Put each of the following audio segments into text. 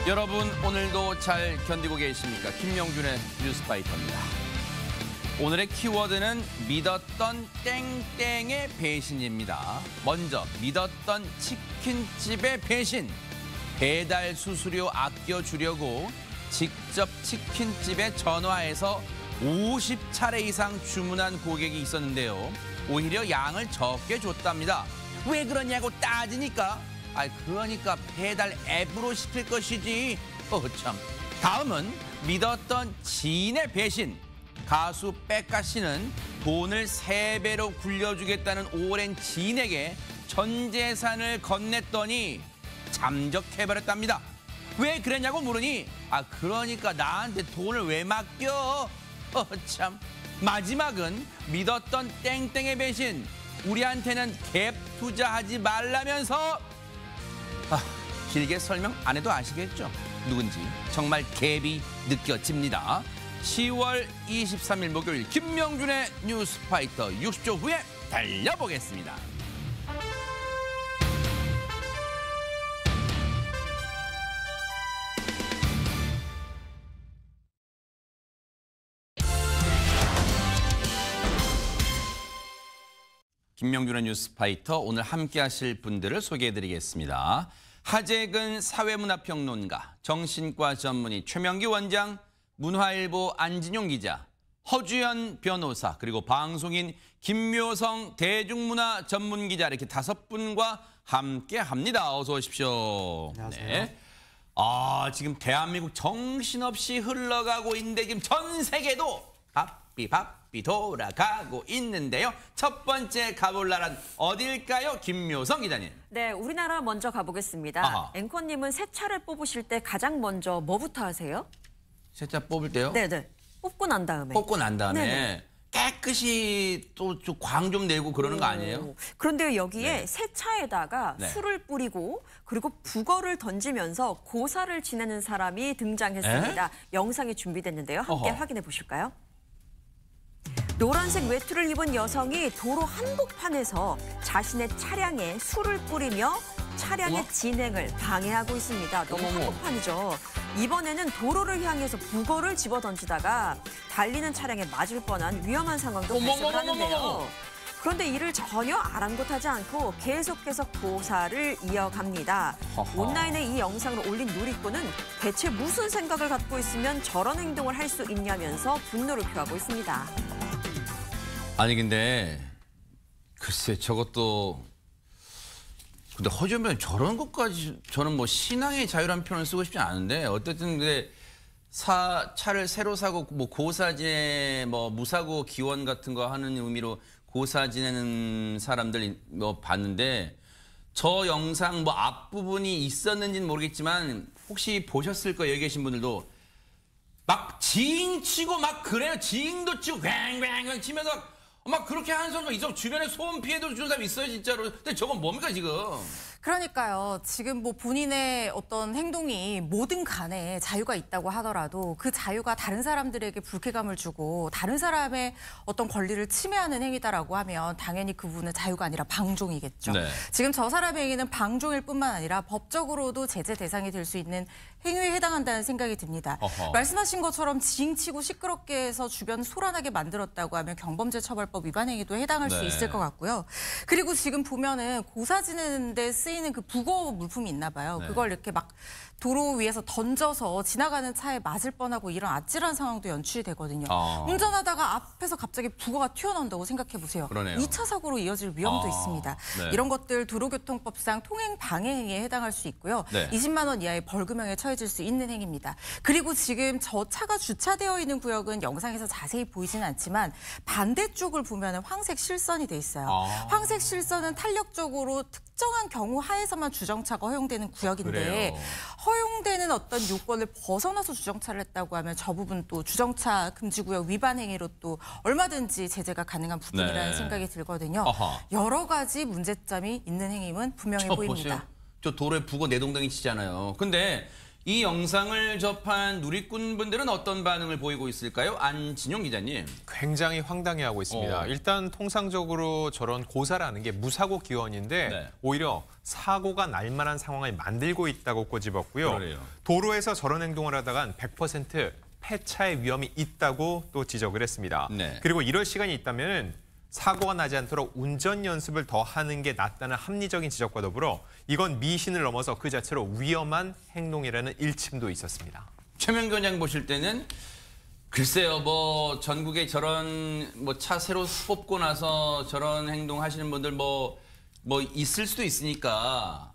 여러분 오늘도 잘 견디고 계십니까? 김명준의 뉴스파이터입니다. 오늘의 키워드는 믿었던 땡땡의 배신입니다. 먼저 믿었던 치킨집의 배신. 배달 수수료 아껴주려고 직접 치킨집에 전화해서 50차례 이상 주문한 고객이 있었는데요. 오히려 양을 적게 줬답니다. 왜 그러냐고 따지니까 그러니까 배달 앱으로 시킬 것이지. 참. 다음은 믿었던 지인의 배신. 가수 백가 씨는 돈을 3배로 굴려주겠다는 오랜 지인에게 전 재산을 건넸더니 잠적해버렸답니다. 왜 그랬냐고 물으니 그러니까 나한테 돈을 왜 맡겨? 참. 마지막은 믿었던 땡땡의 배신. 우리한테는 갭 투자하지 말라면서 길게 설명 안 해도 아시겠죠? 누군지 정말 갭이 느껴집니다. 10월 23일 목요일 김명준의 뉴스파이터 60초 후에 달려보겠습니다. 김명준의 뉴스파이터 오늘 함께 하실 분들을 소개해드리겠습니다. 하재근 사회문화평론가, 정신과 전문의 최명기 원장, 문화일보 안진용 기자, 허주연 변호사, 그리고 방송인 김묘성 대중문화 전문기자 이렇게 5분과 함께합니다. 어서 오십시오. 안녕하세요. 네. 지금 대한민국 정신없이 흘러가고 있는데 지금 전 세계도 바삐 돌아가고 있는데요. 첫 번째 가볼 나라는 어딜까요? 김묘성 기자님. 네, 우리나라 먼저 가보겠습니다. 아하. 앵커님은 새 차를 뽑으실 때 가장 먼저 뭐부터 하세요? 새 차 뽑을 때요? 네네. 뽑고 난 다음에. 뽑고 난 다음에 네네. 깨끗이 또 광 좀 내고 그러는 거 아니에요? 그런데 여기에 네. 새 차에다가 네. 술을 뿌리고 그리고 북어를 던지면서 고사를 지내는 사람이 등장했습니다. 영상이 준비됐는데요. 함께 어허. 확인해 보실까요? 노란색 외투를 입은 여성이 도로 한복판에서 자신의 차량에 술을 뿌리며 차량의 어머? 진행을 방해하고 있습니다. 너무 어머머. 한복판이죠. 이번에는 도로를 향해서 북어를 집어던지다가 달리는 차량에 맞을 뻔한 위험한 상황도 발생을 하는데요. 그런데 이를 전혀 아랑곳하지 않고 계속해서 고사를 이어갑니다. 허허. 온라인에 이 영상을 올린 누리꾼은 대체 무슨 생각을 갖고 있으면 저런 행동을 할 수 있냐면서 분노를 표하고 있습니다. 아니 근데 글쎄 저것도 근데 허주면 저런 것까지 저는 뭐 신앙의 자유라는 표현을 쓰고 싶지 않은데 어쨌든 근데 차를 새로 사고 뭐 고사지내 뭐 무사고 기원 같은 거 하는 의미로 고사 지내는 사람들 뭐 봤는데 저 영상 뭐 앞부분이 있었는지는 모르겠지만 혹시 보셨을 거예요. 여기 계신 분들도 막 지잉 치고 막 그래요. 지잉도 치고 괭괭 치면서 막 그렇게 하는 사람도 있어. 주변에 소음 피해도 주는 사람이 있어요, 진짜로. 근데 저건 뭡니까, 지금? 그러니까요. 지금 뭐 본인의 어떤 행동이 뭐든 간에 자유가 있다고 하더라도 그 자유가 다른 사람들에게 불쾌감을 주고 다른 사람의 어떤 권리를 침해하는 행위다라고 하면 당연히 그분은 자유가 아니라 방종이겠죠. 네. 지금 저 사람의 행위는 방종일 뿐만 아니라 법적으로도 제재 대상이 될 수 있는 행위에 해당한다는 생각이 듭니다. 어허. 말씀하신 것처럼 지잉치고 시끄럽게 해서 주변 소란하게 만들었다고 하면 경범죄처벌법 위반 행위도 해당할 수 네. 있을 것 같고요. 그리고 지금 보면은 고사 지내는 데 쓰이는 그 북어 물품이 있나 봐요. 네. 그걸 이렇게 막 도로 위에서 던져서 지나가는 차에 맞을 뻔하고 이런 아찔한 상황도 연출이 되거든요. 운전하다가 앞에서 갑자기 북어가 튀어나온다고 생각해 보세요. 그러네요. 2차 사고로 이어질 위험도 있습니다. 네. 이런 것들 도로교통법상 통행 방해 행위에 해당할 수 있고요. 네. 20만 원 이하의 벌금형에 처해질 수 있는 행위입니다. 그리고 지금 저 차가 주차되어 있는 구역은 영상에서 자세히 보이지는 않지만 반대쪽을 보면 황색 실선이 돼 있어요. 황색 실선은 탄력적으로 특정한 경우 하에서만 주정차가 허용되는 구역인데 그래요. 허용되는 어떤 요건을 벗어나서 주정차를 했다고 하면 저 부분 또 주정차 금지구역 위반 행위로 또 얼마든지 제재가 가능한 부분이라는 네. 생각이 들거든요. 아하. 여러 가지 문제점이 있는 행위는 분명해 보입니다. 보세요. 저 도로에 북어 내동댕이 치잖아요. 근데 이 영상을 접한 누리꾼 분들은 어떤 반응을 보이고 있을까요? 안진용 기자님. 굉장히 황당해하고 있습니다. 일단 통상적으로 저런 고사라는 게 무사고 기원인데 네. 오히려 사고가 날 만한 상황을 만들고 있다고 꼬집었고요. 그래요. 도로에서 저런 행동을 하다간 100% 폐차의 위험이 있다고 또 지적을 했습니다. 네. 그리고 이럴 시간이 있다면 사고가 나지 않도록 운전 연습을 더 하는 게 낫다는 합리적인 지적과 더불어 이건 미신을 넘어서 그 자체로 위험한 행동이라는 일침도 있었습니다. 최명규 원장 보실 때는 글쎄요, 뭐 전국에 저런 뭐 차 새로 뽑고 나서 저런 행동 하시는 분들 뭐 있을 수도 있으니까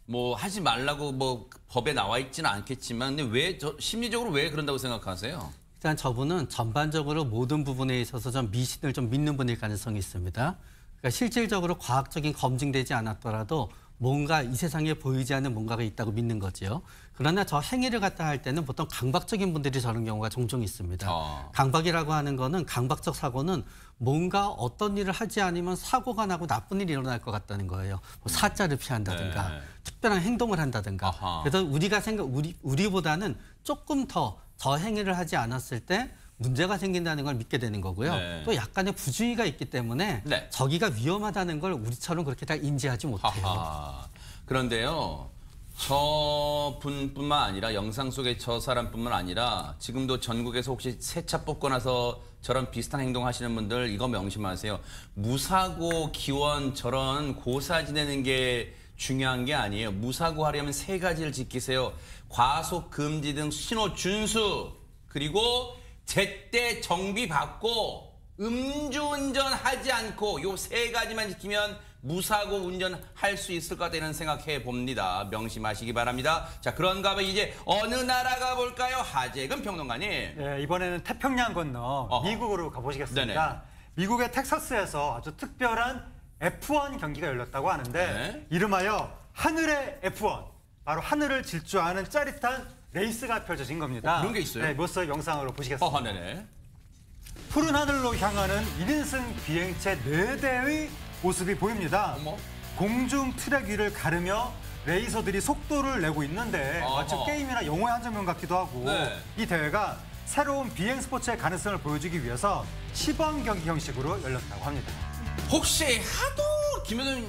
뭐 하지 말라고 뭐 법에 나와 있지는 않겠지만 근데 왜 심리적으로 왜 그런다고 생각하세요? 일단 저분은 전반적으로 모든 부분에 있어서 좀 미신을 좀 믿는 분일 가능성이 있습니다. 그러니까 실질적으로 과학적인 검증되지 않았더라도 뭔가 이 세상에 보이지 않는 뭔가가 있다고 믿는 거죠. 그러나 저 행위를 갖다 할 때는 보통 강박적인 분들이 저런 경우가 종종 있습니다. 강박이라고 하는 거는 강박적 사고는 뭔가 어떤 일을 하지 않으면 사고가 나고 나쁜 일이 일어날 것 같다는 거예요. 뭐 사자를 피한다든가 네. 특별한 행동을 한다든가. 아하. 그래서 우리가 우리보다는 조금 더 저 행위를 하지 않았을 때 문제가 생긴다는 걸 믿게 되는 거고요. 네. 또 약간의 부주의가 있기 때문에 네. 저기가 위험하다는 걸 우리처럼 그렇게 다 인지하지 못해요. 하하. 그런데요. 저 분뿐만 아니라 영상 속의 저 사람뿐만 아니라 지금도 전국에서 혹시 새 차 뽑고 나서 저런 비슷한 행동 하시는 분들 이거 명심하세요. 무사고 기원 저런 고사 지내는 게 중요한 게 아니에요. 무사고 하려면 세 가지를 지키세요. 과속 금지 등 신호 준수 그리고 제때 정비 받고 음주운전 하지 않고 요 세 가지만 지키면 무사고 운전할 수 있을 것 같다는 생각해 봅니다. 명심하시기 바랍니다. 자, 그런가 하면 이제 어느 나라 가볼까요? 하재근 평론가님. 네, 이번에는 태평양 건너 미국으로 가보시겠습니다. 네네. 미국의 텍사스에서 아주 특별한 F1 경기가 열렸다고 하는데 네. 이름하여 하늘의 F1. 바로 하늘을 질주하는 짜릿한 레이스가 펼쳐진 겁니다. 그런 게 있어요? 네, 모습 영상으로 보시겠습니다. 네네. 푸른 하늘로 향하는 1인승 비행체 4대의 모습이 보입니다. 어머. 공중 트랙 위를 가르며 레이서들이 속도를 내고 있는데 마치 어허. 게임이나 영화의 한 장면 같기도 하고 네. 이 대회가 새로운 비행 스포츠의 가능성을 보여주기 위해서 시범 경기 형식으로 열렸다고 합니다. 혹시 하도 김효정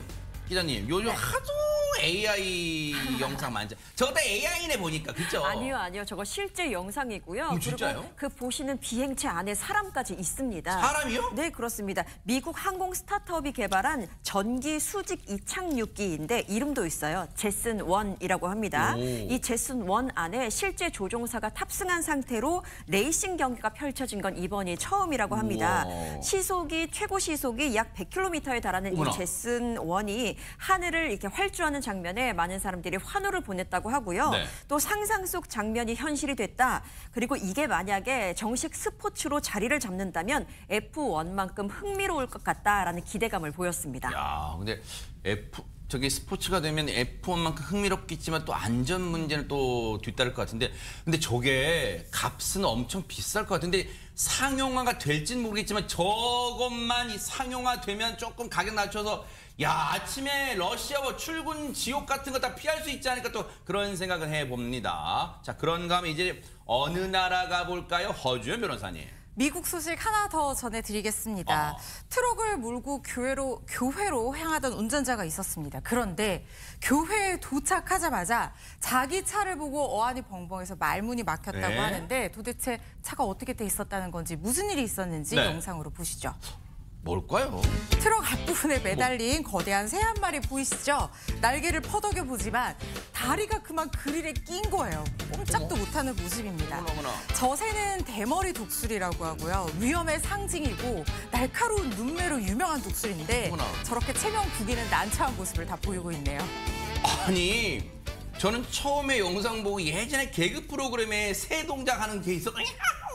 기자님 요즘 하도 AI 영상 많죠. 저거 다 AI네 보니까 그죠? 아니요. 저거 실제 영상이고요. 진짜요? 그리고 그 보시는 비행체 안에 사람까지 있습니다. 사람이요? 네, 그렇습니다. 미국 항공 스타트업이 개발한 전기 수직 이착륙기인데 이름도 있어요. 제슨1이라고 합니다. 오. 이 제슨1 안에 실제 조종사가 탑승한 상태로 레이싱 경기가 펼쳐진 건 이번이 처음이라고 합니다. 우와. 최고 시속이 약 100km에 달하는 어머나. 이 제슨1이 하늘을 이렇게 활주하는 장면에 많은 사람들이 환호를 보냈다고 하고요. 네. 또 상상 속 장면이 현실이 됐다. 그리고 이게 만약에 정식 스포츠로 자리를 잡는다면 F1만큼 흥미로울 것 같다라는 기대감을 보였습니다. 야, 근데 저기 스포츠가 되면 F1만큼 흥미롭겠지만 또 안전 문제는 또 뒤따를 것 같은데 근데 저게 값은 엄청 비쌀 것 같은데 상용화가 될지는 모르겠지만 저것만 이 상용화 되면 조금 가격 낮춰서 야 아침에 러시아워 출근 지옥 같은 거 다 피할 수 있지 않을까 또 그런 생각을 해봅니다. 자 그런가 하면 이제 어느 나라 가볼까요? 허주연 변호사님. 미국 소식 하나 더 전해드리겠습니다. 트럭을 몰고 교회로 향하던 운전자가 있었습니다. 그런데 교회에 도착하자마자 자기 차를 보고 어안이 벙벙해서 말문이 막혔다고 네. 하는데 도대체 차가 어떻게 돼 있었다는 건지 무슨 일이 있었는지 네. 영상으로 보시죠. 뭘까요? 트럭 앞부분에 매달린 거대한 새 한 마리 보이시죠? 날개를 퍼덕여 보지만 다리가 그만 그릴에 낀 거예요. 꼼짝도 못하는 모습입니다. 어머나. 저 새는 대머리 독수리라고 하고요. 위험의 상징이고 날카로운 눈매로 유명한 독수리인데 어머나. 저렇게 체면 구기는 난처한 모습을 다 보이고 있네요. 아니 저는 처음에 영상 보고 예전에 개그 프로그램에 새 동작하는 게 있어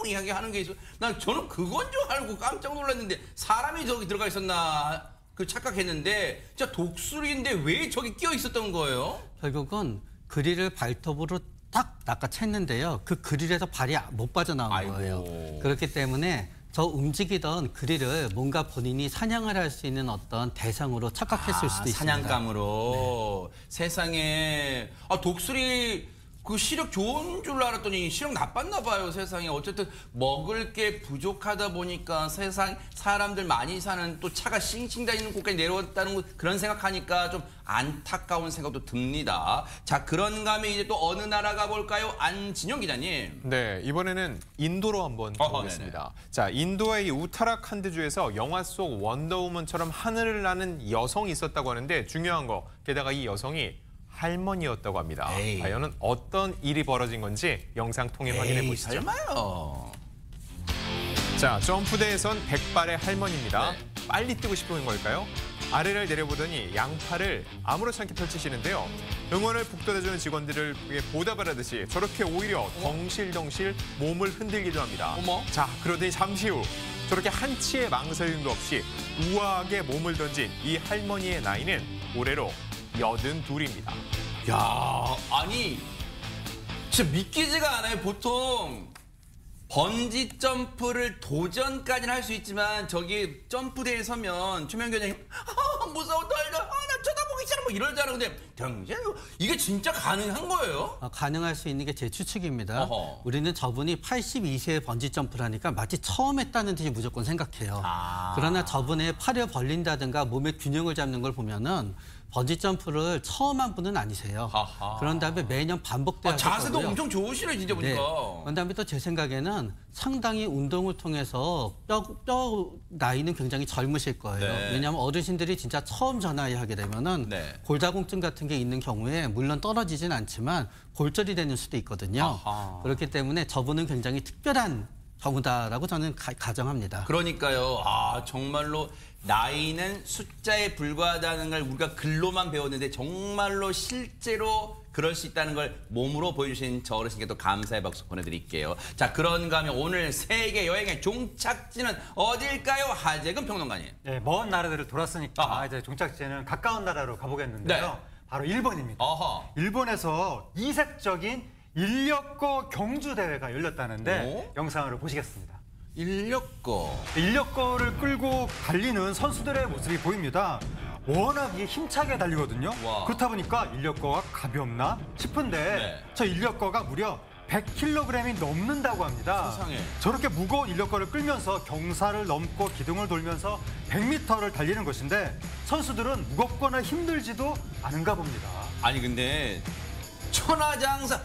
이야기 하는 게 있어 난 저는 그건 줄 알고 깜짝 놀랐는데 사람이 저기 들어가 있었나 그 착각했는데 진짜 독수리인데 왜 저기 끼어 있었던 거예요? 결국은 그릴을 발톱으로 딱 낚아챘는데요. 그 그릴에서 발이 못 빠져나온 아이고. 거예요. 그렇기 때문에 저 움직이던 그릴을 뭔가 본인이 사냥을 할 수 있는 어떤 대상으로 착각했을 수도 있습니다. 사냥감으로 세상에 독수리 그 시력 좋은 줄 알았더니 시력 나빴나 봐요, 세상에. 어쨌든 먹을 게 부족하다 보니까 사람들 많이 사는 또 차가 싱싱 다니는 곳까지 내려왔다는 그런 생각하니까 좀 안타까운 생각도 듭니다. 자, 그런가 하면 이제 또 어느 나라 가볼까요? 안진영 기자님. 네, 이번에는 인도로 한번 가보겠습니다. 자, 인도의 이 우타라칸드주에서 영화 속 원더우먼처럼 하늘을 나는 여성이 있었다고 하는데 중요한 거, 게다가 이 여성이 할머니였다고 합니다. 에이. 과연 어떤 일이 벌어진 건지 영상 통해 확인해 보시죠. 설마요. 자, 점프대에선 백발의 할머니입니다. 네. 빨리 뛰고 싶은 걸까요? 아래를 내려보더니 양팔을 아무렇지 않게 펼치시는데요. 응원을 북돋아주는 직원들을 보답을 하듯이 저렇게 오히려 덩실덩실 몸을 흔들기도 합니다. 어머. 자, 그러더니 잠시 후 저렇게 한치의 망설임도 없이 우아하게 몸을 던진 이 할머니의 나이는 올해로 82입니다. 야, 아니 진짜 믿기지가 않아요. 보통 번지 점프를 도전까지는 할 수 있지만 저기 점프대에 서면 최명규 원장님 무서워 떨려, 나 쳐다보기 싫어 뭐 이러잖아. 근데 당신 이게 진짜 가능한 거예요? 가능할 수 있는 게 제 추측입니다. 어허. 우리는 저분이 82세에 번지 점프를 하니까 마치 처음 했다는 듯이 무조건 생각해요. 그러나 저분의 팔을 벌린다든가 몸의 균형을 잡는 걸 보면은 번지 점프를 처음 한 분은 아니세요. 아하. 그런 다음에 매년 반복돼 자세도 하셨고요. 엄청 좋으시네 진짜 네. 보니까. 그런 다음에 또 제 생각에는 상당히 운동을 통해서 뼈 나이는 굉장히 젊으실 거예요. 네. 왜냐하면 어르신들이 진짜 처음 저 나이 하게 되면은 네. 골다공증 같은 게 있는 경우에 물론 떨어지진 않지만 골절이 되는 수도 있거든요. 아하. 그렇기 때문에 저분은 굉장히 특별한 경우다라고 저는 가정합니다. 그러니까요. 아, 정말로 나이는 숫자에 불과하다는 걸 우리가 글로만 배웠는데 정말로 실제로 그럴 수 있다는 걸 몸으로 보여주신 저 어르신께 또 감사의 박수 보내드릴게요. 자, 그런가 하면 오늘 세계 여행의 종착지는 어딜까요? 하재근 평론가님. 네, 먼 나라들을 돌았으니까 아하. 이제 종착지는 가까운 나라로 가보겠는데요. 네. 바로 일본입니다. 어허. 일본에서 이색적인 인력거 경주 대회가 열렸다는데 영상으로 보시겠습니다. 인력거. 인력거를 끌고 달리는 선수들의 모습이 보입니다. 워낙 이게 힘차게 달리거든요. 와. 그렇다 보니까 인력거가 가볍나 싶은데 네. 저 인력거가 무려 100kg이 넘는다고 합니다. 세상에. 저렇게 무거운 인력거를 끌면서 경사를 넘고 기둥을 돌면서 100m를 달리는 것인데 선수들은 무겁거나 힘들지도 않은가 봅니다. 아니 근데 천하장사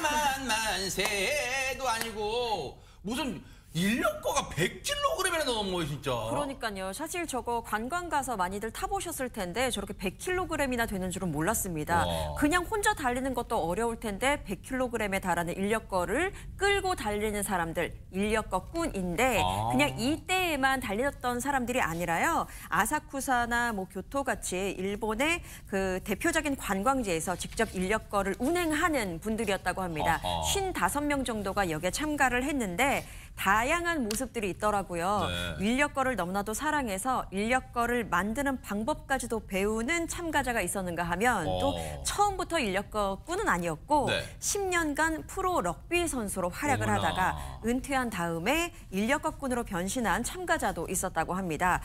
만만세도 아니고 무슨 인력거가 100kg이나 넘어요 진짜. 그러니까요. 사실 저거 관광 가서 많이들 타보셨을 텐데 저렇게 100kg이나 되는 줄은 몰랐습니다. 와. 그냥 혼자 달리는 것도 어려울 텐데 100kg에 달하는 인력거를 끌고 달리는 사람들, 인력거꾼인데 그냥 이때에만 달렸던 사람들이 아니라요. 아사쿠사나 뭐 교토 같이 일본의 그 대표적인 관광지에서 직접 인력거를 운행하는 분들이었다고 합니다. 아하. 55명 정도가 여기에 참가를 했는데 다양한 모습들이 있더라고요. 네. 인력거를 너무나도 사랑해서 인력거를 만드는 방법까지도 배우는 참가자가 있었는가 하면 또 처음부터 인력거꾼은 아니었고 네. 10년간 프로 럭비 선수로 활약을 어머나. 하다가 은퇴한 다음에 인력거꾼으로 변신한 참가자도 있었다고 합니다.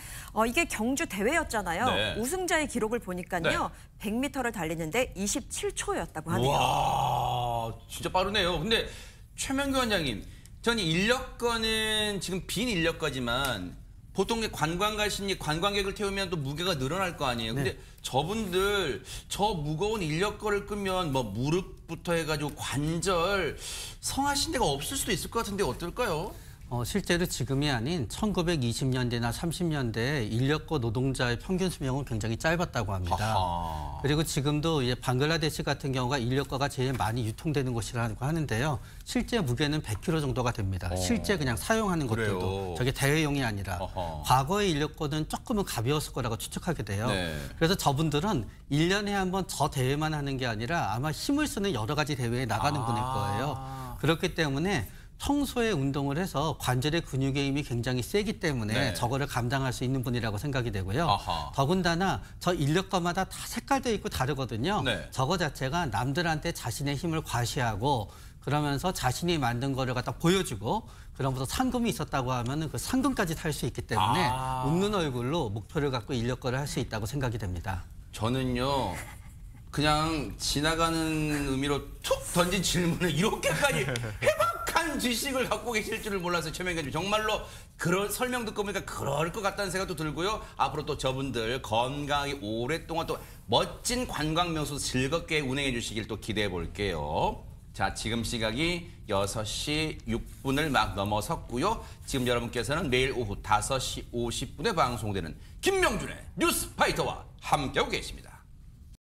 이게 경주 대회였잖아요. 네. 우승자의 기록을 보니까요. 100m를 달리는데 27초였다고 하네요. 와, 진짜 빠르네요. 근데 최명규 원장님, 전 인력거는 지금 빈 인력거지만 보통 관광 가시니 관광객을 태우면 또 무게가 늘어날 거 아니에요. 근데 저분들 저 무거운 인력거를 끄면 뭐 무릎부터 해가지고 관절 성하신 데가 없을 수도 있을 것 같은데 어떨까요? 실제로 지금이 아닌 1920년대나 30년대에 인력거 노동자의 평균 수명은 굉장히 짧았다고 합니다. 아하. 그리고 지금도 이제 방글라데시 같은 경우가 인력거가 제일 많이 유통되는 곳이라고 하는데요. 실제 무게는 100kg 정도가 됩니다. 실제 그냥 사용하는 것들도 그래요? 저게 대회용이 아니라 아하. 과거의 인력거는 조금은 가벼웠을 거라고 추측하게 돼요. 네. 그래서 저분들은 1년에 한 번 저 대회만 하는 게 아니라 아마 힘을 쓰는 여러 가지 대회에 나가는 분일 거예요. 그렇기 때문에 평소에 운동을 해서 관절의 근육의 힘이 굉장히 세기 때문에 네. 저거를 감당할 수 있는 분이라고 생각이 되고요. 아하. 더군다나 저 인력거마다 다 색깔도 있고 다르거든요. 네. 저거 자체가 남들한테 자신의 힘을 과시하고 그러면서 자신이 만든 거를 갖다 보여주고 그러면서 상금이 있었다고 하면 그 상금까지 탈 수 있기 때문에 웃는 얼굴로 목표를 갖고 인력거를 할 수 있다고 생각이 됩니다. 저는요 그냥 지나가는 의미로 툭 던진 질문을 이렇게까지 해박한 지식을 갖고 계실 줄을 몰라서 최명기님 정말로 그런 설명 듣고 보니까 그럴 것 같다는 생각도 들고요. 앞으로 또 저분들 건강하게 오랫동안 또 멋진 관광 명소 즐겁게 운행해 주시길 또 기대해 볼게요. 자, 지금 시각이 6시 6분을 막 넘어섰고요. 지금 여러분께서는 매일 오후 5시 50분에 방송되는 김명준의 뉴스파이터와 함께하고 계십니다.